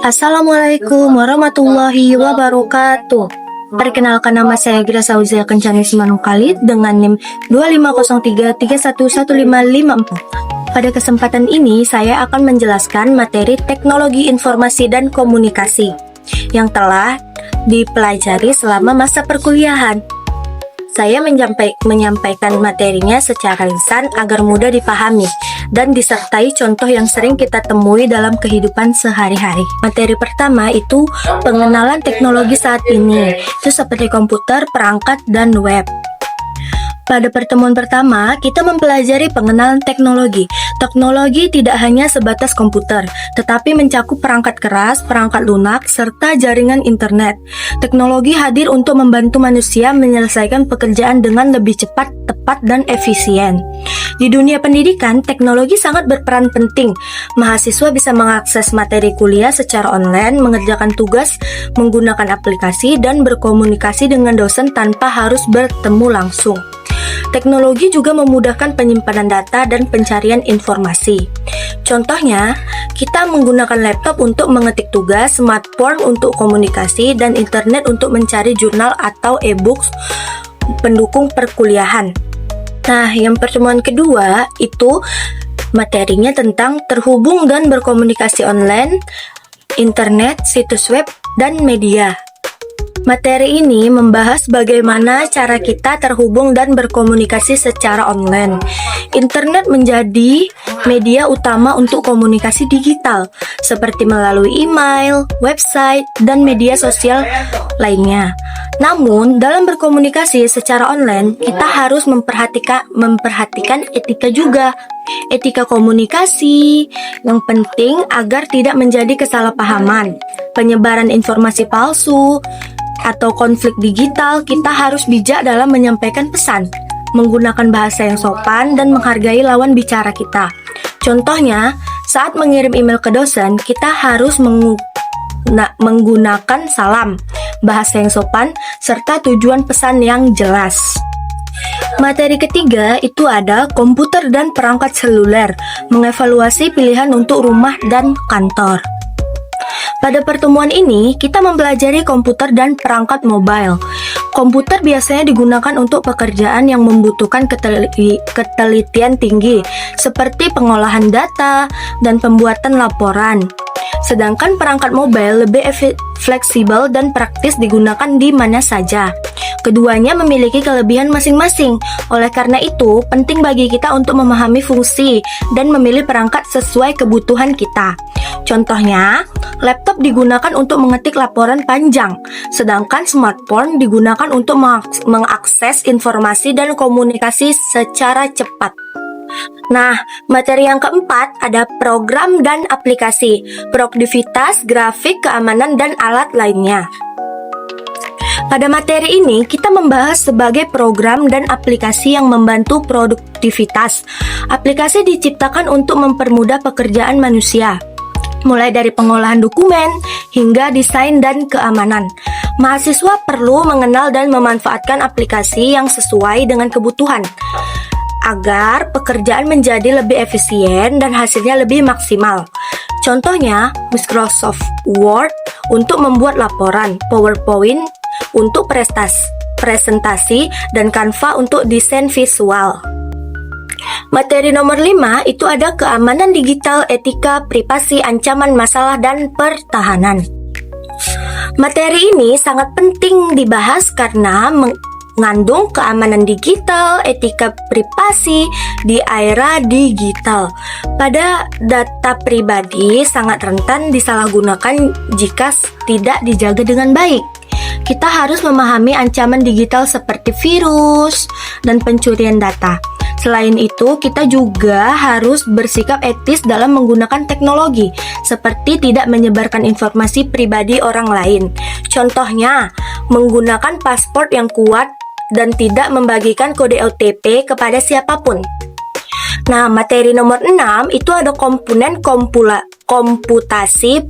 Assalamualaikum warahmatullahi wabarakatuh. Perkenalkan, nama saya Grace Auzia Kencani Simanung Khalid dengan NIM 2503111554. Pada kesempatan ini saya akan menjelaskan materi teknologi informasi dan komunikasi yang telah dipelajari selama masa perkuliahan. Saya menyampaikan materinya secara lisan agar mudah dipahami dan disertai contoh yang sering kita temui dalam kehidupan sehari-hari. Materi pertama itu pengenalan teknologi saat ini, itu seperti komputer, perangkat, dan web. Pada pertemuan pertama, kita mempelajari pengenalan teknologi. Teknologi tidak hanya sebatas komputer, tetapi mencakup perangkat keras, perangkat lunak, serta jaringan internet. Teknologi hadir untuk membantu manusia menyelesaikan pekerjaan dengan lebih cepat, tepat, dan efisien. Di dunia pendidikan, teknologi sangat berperan penting. Mahasiswa bisa mengakses materi kuliah secara online, mengerjakan tugas menggunakan aplikasi, dan berkomunikasi dengan dosen tanpa harus bertemu langsung. Teknologi juga memudahkan penyimpanan data dan pencarian informasi. Contohnya, kita menggunakan laptop untuk mengetik tugas, smartphone untuk komunikasi, dan internet untuk mencari jurnal atau e-books pendukung perkuliahan. Nah, yang pertemuan kedua itu materinya tentang terhubung dan berkomunikasi online, internet, situs web, dan media. Materi ini membahas bagaimana cara kita terhubung dan berkomunikasi secara online. Internet menjadi media utama untuk komunikasi digital, seperti melalui email, website, dan media sosial lainnya. Namun, dalam berkomunikasi secara online, kita harus memperhatikan etika juga. Etika komunikasi yang penting agar tidak menjadi kesalahpahaman, penyebaran informasi palsu, atau konflik digital. Kita harus bijak dalam menyampaikan pesan, menggunakan bahasa yang sopan, dan menghargai lawan bicara kita. Contohnya, saat mengirim email ke dosen, kita harus menggunakan salam, bahasa yang sopan, serta tujuan pesan yang jelas. Materi ketiga itu ada komputer dan perangkat seluler, mengevaluasi pilihan untuk rumah dan kantor. Pada pertemuan ini, kita mempelajari komputer dan perangkat mobile. Komputer biasanya digunakan untuk pekerjaan yang membutuhkan ketelitian tinggi, seperti pengolahan data dan pembuatan laporan. Sedangkan perangkat mobile lebih fleksibel dan praktis digunakan di mana saja. Keduanya memiliki kelebihan masing-masing. Oleh karena itu, penting bagi kita untuk memahami fungsi dan memilih perangkat sesuai kebutuhan kita. Contohnya, laptop digunakan untuk mengetik laporan panjang, sedangkan smartphone digunakan untuk mengakses informasi dan komunikasi secara cepat. Nah, materi yang keempat ada program dan aplikasi, produktivitas, grafik, keamanan, dan alat lainnya. Pada materi ini, kita membahas sebagai program dan aplikasi yang membantu produktivitas. Aplikasi diciptakan untuk mempermudah pekerjaan manusia, mulai dari pengolahan dokumen hingga desain dan keamanan. Mahasiswa perlu mengenal dan memanfaatkan aplikasi yang sesuai dengan kebutuhan, agar pekerjaan menjadi lebih efisien dan hasilnya lebih maksimal. Contohnya, Microsoft Word untuk membuat laporan, PowerPoint untuk presentasi, dan Canva untuk desain visual. Materi nomor 5 itu ada keamanan digital, etika, privasi, ancaman masalah, dan pertahanan. Materi ini sangat penting dibahas karena mengandung keamanan digital, etika privasi di era digital. Pada data pribadi sangat rentan disalahgunakan jika tidak dijaga dengan baik. Kita harus memahami ancaman digital seperti virus dan pencurian data. Selain itu, kita juga harus bersikap etis dalam menggunakan teknologi, seperti tidak menyebarkan informasi pribadi orang lain. Contohnya, menggunakan paspor yang kuat dan tidak membagikan kode OTP kepada siapapun. Nah, materi nomor 6 itu ada komponen komputasi,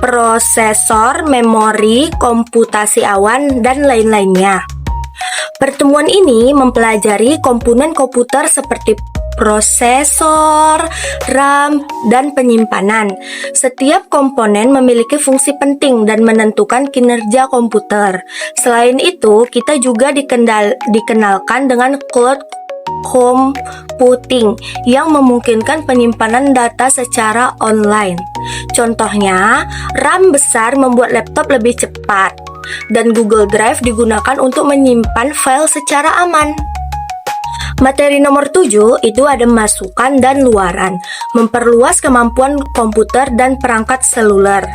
prosesor, memori, komputasi awan, dan lain-lainnya. Pertemuan ini mempelajari komponen komputer seperti prosesor, RAM, dan penyimpanan. Setiap komponen memiliki fungsi penting dan menentukan kinerja komputer. Selain itu, kita juga dikenalkan dengan cloud computing yang memungkinkan penyimpanan data secara online. Contohnya, RAM besar membuat laptop lebih cepat, dan Google Drive digunakan untuk menyimpan file secara aman. Materi nomor 7 itu ada masukan dan luaran, memperluas kemampuan komputer dan perangkat seluler.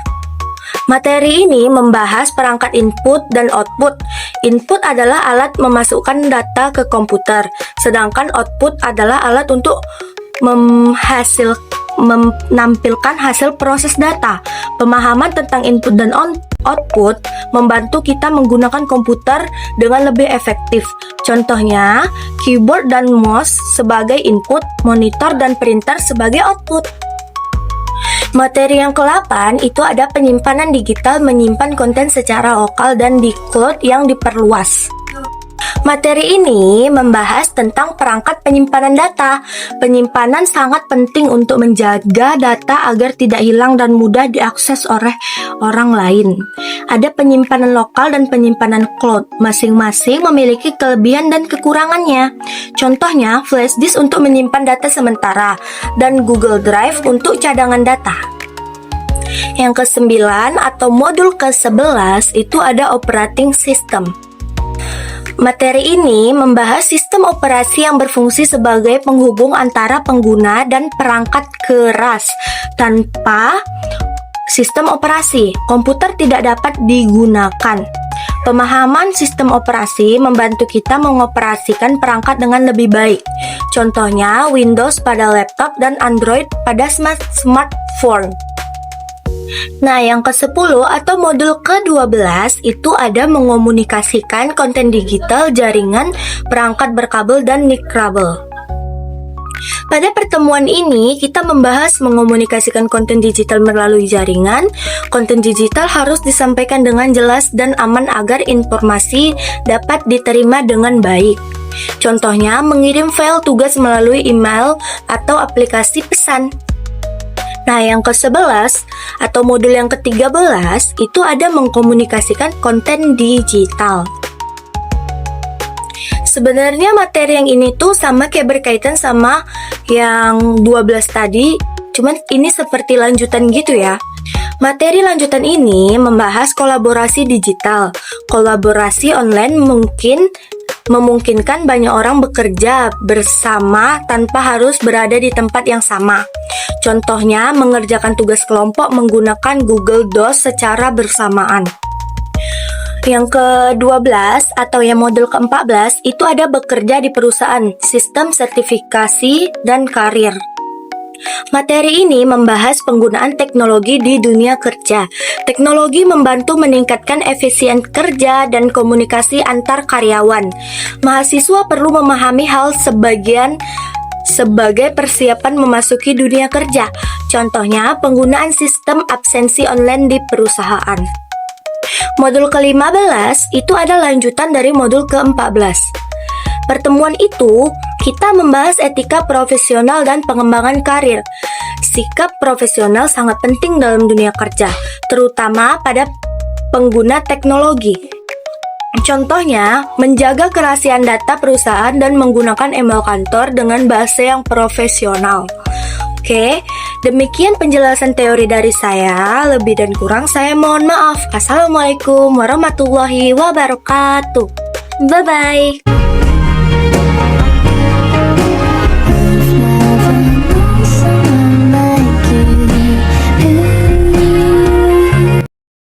Materi ini membahas perangkat input dan output. Input adalah alat memasukkan data ke komputer, sedangkan output adalah alat untuk menampilkan hasil proses data. Pemahaman tentang input dan output membantu kita menggunakan komputer dengan lebih efektif. Contohnya, keyboard dan mouse sebagai input, monitor dan printer sebagai output. Materi yang ke-8 itu ada penyimpanan digital, menyimpan konten secara lokal dan di cloud yang diperluas. Materi ini membahas tentang perangkat penyimpanan data. Penyimpanan sangat penting untuk menjaga data agar tidak hilang dan mudah diakses oleh orang lain. Ada penyimpanan lokal dan penyimpanan cloud. Masing-masing memiliki kelebihan dan kekurangannya. Contohnya, flash disk untuk menyimpan data sementara dan Google Drive untuk cadangan data. Yang ke-9 atau modul ke-11 itu ada operating system. Materi ini membahas sistem operasi yang berfungsi sebagai penghubung antara pengguna dan perangkat keras. Tanpa sistem operasi, komputer tidak dapat digunakan. Pemahaman sistem operasi membantu kita mengoperasikan perangkat dengan lebih baik. Contohnya, Windows pada laptop dan Android pada smartphone. Nah, yang ke-10 atau modul ke-12 itu ada mengomunikasikan konten digital, jaringan, perangkat berkabel, dan nirkabel. Pada pertemuan ini, kita membahas mengomunikasikan konten digital melalui jaringan. Konten digital harus disampaikan dengan jelas dan aman agar informasi dapat diterima dengan baik. Contohnya, mengirim file tugas melalui email atau aplikasi pesan. Nah, yang ke-11 atau modul yang ke-13 itu ada mengkomunikasikan konten digital. Sebenarnya materi yang ini tuh sama kayak berkaitan sama yang 12 tadi, cuman ini seperti lanjutan gitu ya. Materi lanjutan ini membahas kolaborasi digital. Kolaborasi online memungkinkan banyak orang bekerja bersama tanpa harus berada di tempat yang sama. Contohnya, mengerjakan tugas kelompok menggunakan Google Docs secara bersamaan. Yang ke-12 atau yang modul ke-14 itu ada bekerja di perusahaan, sistem sertifikasi dan karir. Materi ini membahas penggunaan teknologi di dunia kerja. Teknologi membantu meningkatkan efisien kerja dan komunikasi antar karyawan. Mahasiswa perlu memahami hal sebagai persiapan memasuki dunia kerja. Contohnya, penggunaan sistem absensi online di perusahaan. Modul ke-15 itu ada lanjutan dari modul ke-14. Pertemuan itu, kita membahas etika profesional dan pengembangan karir. Sikap profesional sangat penting dalam dunia kerja, terutama pada pengguna teknologi. Contohnya, menjaga kerahasiaan data perusahaan dan menggunakan email kantor dengan bahasa yang profesional. Oke, demikian penjelasan teori dari saya. Lebih dan kurang saya mohon maaf. Assalamualaikum warahmatullahi wabarakatuh. Bye-bye.